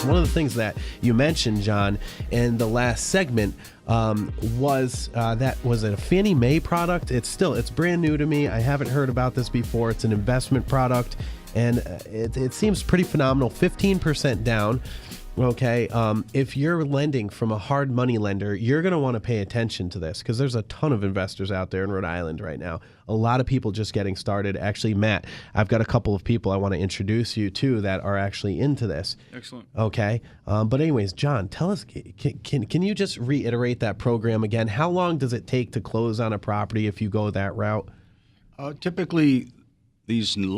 One of the things that you mentioned, John, in the last segment was it a Fannie Mae product? It's brand new to me. I haven't heard about this before. It's an investment product, and it seems pretty phenomenal. 15% down. Okay, if you're lending from a hard money lender, you're going to want to pay attention to this because there's a ton of investors out there in Rhode Island right now. A lot of people just getting started. Actually, Matt, I've got a couple of people I want to introduce you to that are actually into this. Excellent. Okay, but anyways, John, tell us, can you just reiterate that program again? How long does it take to close on a property if you go that route? Typically,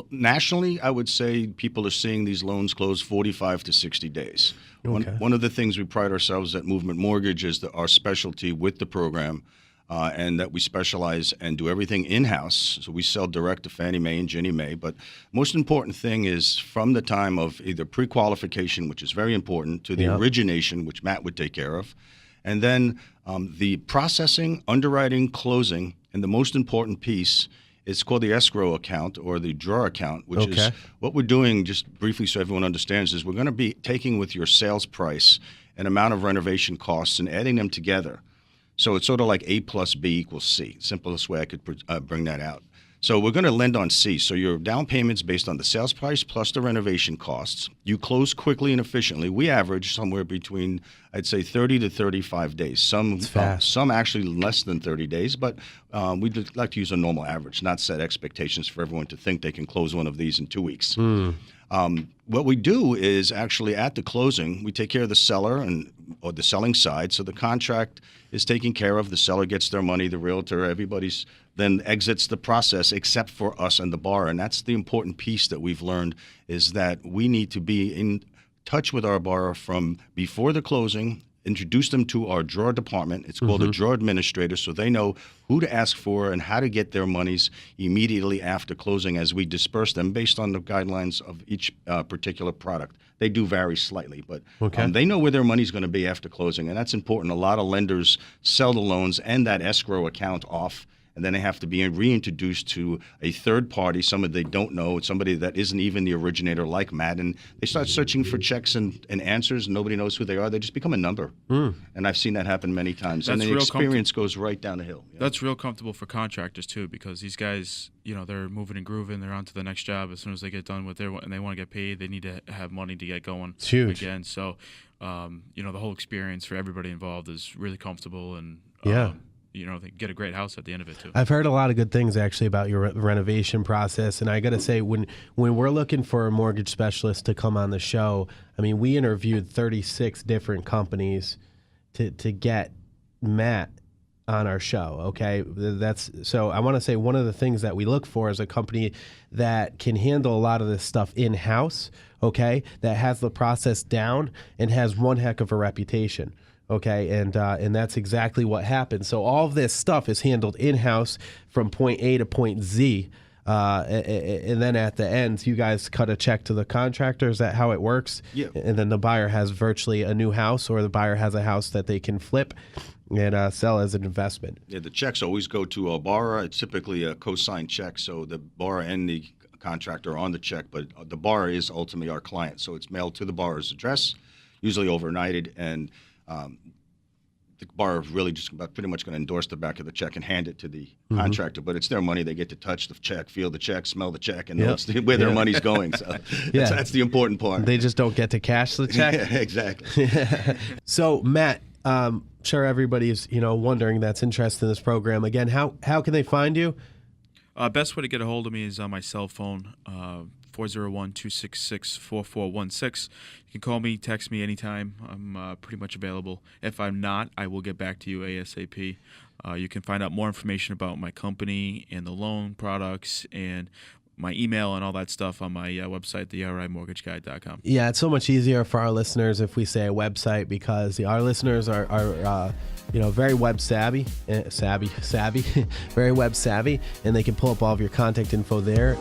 nationally, I would say people are seeing these loans close 45 to 60 days. Okay. One of the things we pride ourselves at Movement Mortgage is our specialty with the program, and that we specialize and do everything in-house. So we sell direct to Fannie Mae and Ginnie Mae. But most important thing is from the time of either pre-qualification, which is very important, to the origination, which Matt would take care of, and then the processing, underwriting, closing, and the most important piece, it's called the escrow account or the draw account, which is what we're doing, just briefly so everyone understands, is we're going to be taking with your sales price an amount of renovation costs and adding them together. So it's sort of like A plus B equals C. Simplest way I could bring that out. So we're going to lend on C. So your down payment's based on the sales price plus the renovation costs. You close quickly and efficiently. We average somewhere between, I'd say, 30 to 35 days. Some actually less than 30 days, but we'd like to use a normal average, not set expectations for everyone to think they can close one of these in 2 weeks. What we do is actually at the closing, we take care of the seller or the selling side. So the contract is taken care of. The seller gets their money, the realtor, everybody's then exits the process except for us and the borrower. And that's the important piece that we've learned is that we need to be in touch with our borrower from before the closing, introduce them to our drawer department. It's called a drawer administrator, so they know who to ask for and how to get their monies immediately after closing as we disperse them based on the guidelines of each particular product. They do vary slightly, but they know where their money's going to be after closing, and that's important. A lot of lenders sell the loans and that escrow account off, and then they have to be reintroduced to a third party, somebody they don't know, somebody that isn't even the originator like Matt, and they start searching for checks and answers, and nobody knows who they are. They just become a number. And I've seen that happen many times. And the experience goes right down the hill. That's real comfortable for contractors, too, because these guys, they're moving and grooving. They're on to the next job. As soon as they get done with their and they want to get paid, they need to have money to get going again. So, the whole experience for everybody involved is really comfortable and they get a great house at the end of it too. I've heard a lot of good things actually about your renovation process, and I got to say, when we're looking for a mortgage specialist to come on the show, I mean, we interviewed 36 different companies to get Matt on our show. Okay, so I want to say one of the things that we look for is a company that can handle a lot of this stuff in-house. Okay, that has the process down and has one heck of a reputation. Okay, and that's exactly what happened. So all of this stuff is handled in-house from point A to point Z, and then at the end, you guys cut a check to the contractor. Is that how it works? Yeah. And then the buyer has virtually a new house, or the buyer has a house that they can flip and sell as an investment. Yeah, the checks always go to a borrower. It's typically a co-signed check, so the borrower and the contractor are on the check, but the borrower is ultimately our client. So it's mailed to the borrower's address, usually overnighted, and the borrower is really just pretty much going to endorse the back of the check and hand it to the contractor. But it's their money. They get to touch the check, feel the check, smell the check, and know where their money's going. So that's the important part. They just don't get to cash the check? Yeah, exactly. So, Matt, sure everybody's wondering that's interested in this program. Again, how can they find you? Best way to get a hold of me is on my cell phone, 401-266-4416. You can call me, text me anytime. I'm pretty much available. If I'm not, I will get back to you ASAP. You can find out more information about my company and the loan products and my email and all that stuff on my website, therimortgageguide.com. Yeah, it's so much easier for our listeners if we say a website because our listeners are very web savvy, very web savvy, and they can pull up all of your contact info there.